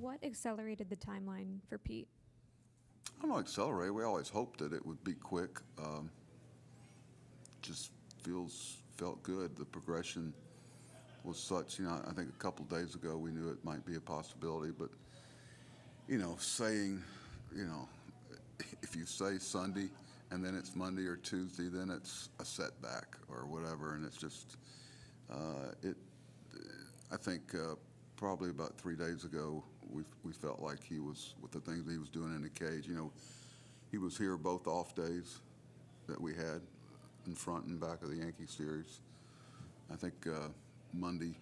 What accelerated the timeline for Pete? I don't know, accelerate. We always hoped that it would be quick. Just felt good. The progression was such. I think a couple days ago we knew it might be a possibility, but saying, if you say Sunday and then it's Monday or Tuesday, then it's a setback or whatever, and it's just I think probably about 3 days ago we felt like he was, with the things he was doing in the cage. He was here both off days that we had in front and back of the Yankee series. I think Monday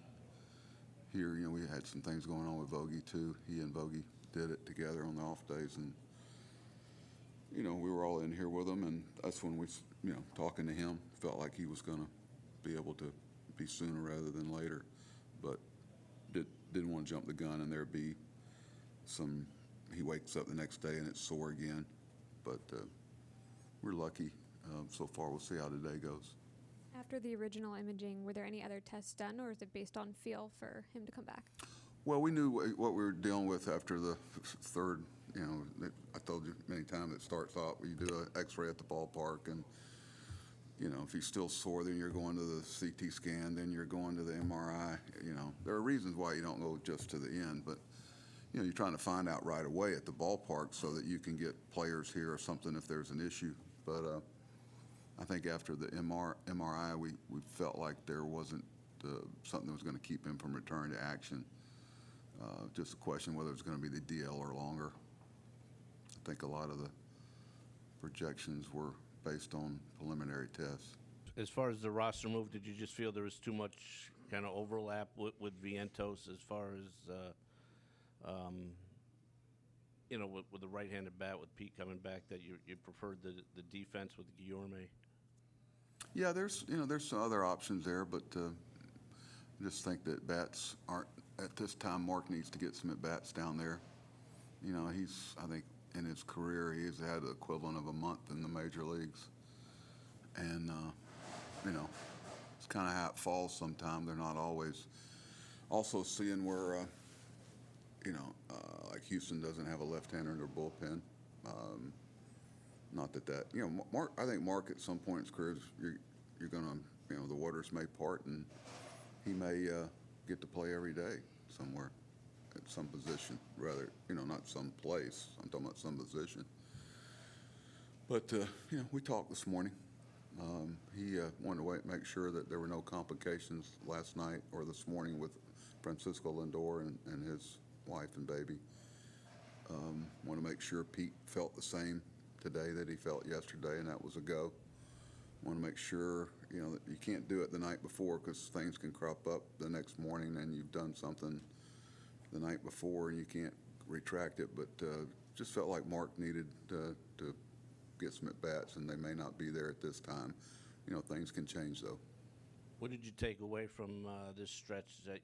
here, we had some things going on with Vogie too. He and Vogie did it together on the off days, and we were all in here with him, and that's when we, talking to him, felt like he was going to be able to be sooner rather than later, but didn't want to jump the gun and there be he wakes up the next day and it's sore again. But we're lucky so far. We'll see how today goes. After the original imaging, were there any other tests done, or is it based on feel for him to come back? Well, we knew what we were dealing with after the third. I told you many times it starts off, you do an x-ray at the ballpark, and if he's still sore, then you're going to the CT scan, then you're going to the MRI. There are reasons why you don't go just to the end, but you're trying to find out right away at the ballpark so that you can get players here or something if there's an issue. But I think after the MRI, we felt like there wasn't something that was going to keep him from returning to action. Just a question whether it's going to be the DL or longer. I think a lot of the projections were based on preliminary tests. As far as the roster move, did you just feel there was too much kind of overlap with Vientos as far as, with the right-handed bat with Pete coming back, that you preferred the defense with Guillorme? Yeah, there's some other options there, but I just think that bats aren't, at this time, Mark needs to get some at-bats down there. I think in his career, he's had the equivalent of a month in the major leagues. And, it's kind of how it falls sometimes. They're not always. Also seeing where, like Houston doesn't have a left-hander in their bullpen. Not that, Mark, I think Mark at some point in his career, you're going to, the waters may part, and he may get to play every day somewhere at some position, rather, not some place. I'm talking about some position. But, we talked this morning. He wanted to make sure that there were no complications last night or this morning with Francisco Lindor and his wife and baby. Want to make sure Pete felt the same today that he felt yesterday, and that was a go. Want to make sure, that you can't do it the night before because things can crop up the next morning and you've done something the night before and you can't retract it. But just felt like Mark needed to get some at-bats, and they may not be there at this time. Things can change, though. What did you take away from this stretch that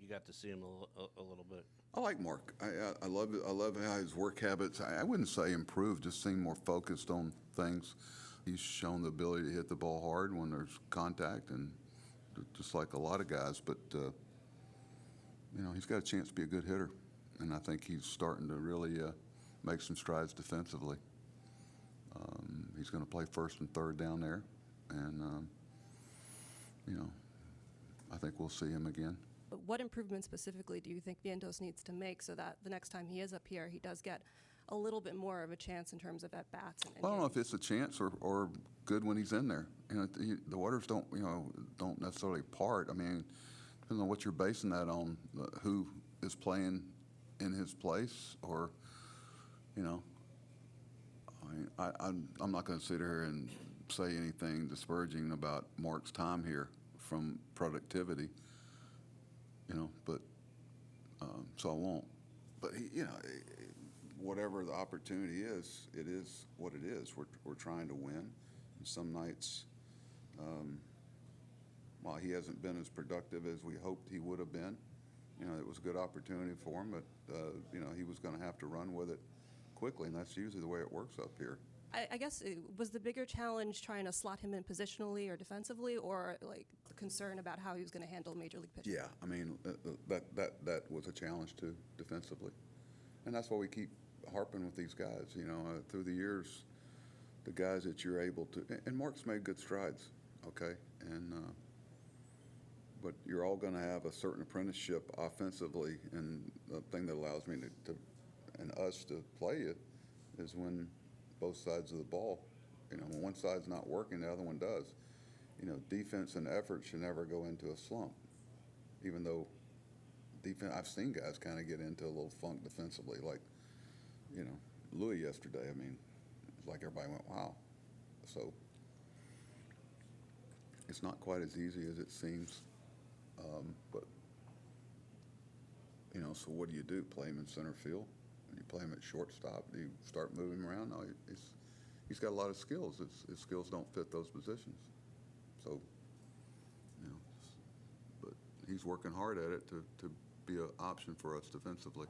you got to see him a little bit? I like Mark. I love it. I love how his work habits, I wouldn't say improved, just seemed more focused on things. He's shown the ability to hit the ball hard when there's contact, and just like a lot of guys. But, he's got a chance to be a good hitter, and I think he's starting to really make some strides defensively. He's going to play first and third down there, and, I think we'll see him again. But what improvements specifically do you think Vientos needs to make so that the next time he is up here, he does get a little bit more of a chance in terms of at-bats? Well, I don't know if it's a chance or good when he's in there. The waters don't necessarily part. I mean, depending on what you're basing that on, who is playing in his place, or, I'm not going to sit here and say anything disparaging about Mark's time here from productivity, but so I won't. But whatever the opportunity is, it is what it is. We're trying to win. And some nights, while he hasn't been as productive as we hoped he would have been, it was a good opportunity for him. But he was going to have to run with it quickly, and that's usually the way it works up here. I guess was the bigger challenge trying to slot him in positionally or defensively, or like the concern about how he was going to handle major league pitching? Yeah, I mean that was a challenge too, defensively. And that's why we keep harping with these guys, you know, through the years, the guys that you're able to, and Mark's made good strides, okay? And, but you're all going to have a certain apprenticeship offensively, and the thing that allows me to and us to play it is when both sides of the ball, you know, when one side's not working, the other one does. You know, defense and effort should never go into a slump, even though defense, I've seen guys kind of get into a little funk defensively, like, you know, Louis yesterday. I mean, like everybody went, wow. So it's not quite as easy as it seems, but, you know, so what do? Play him in center field? You play him at shortstop? Do you start moving him around? No, he's got a lot of skills. His skills don't fit those positions. So, you know, but he's working hard at it to be an option for us defensively.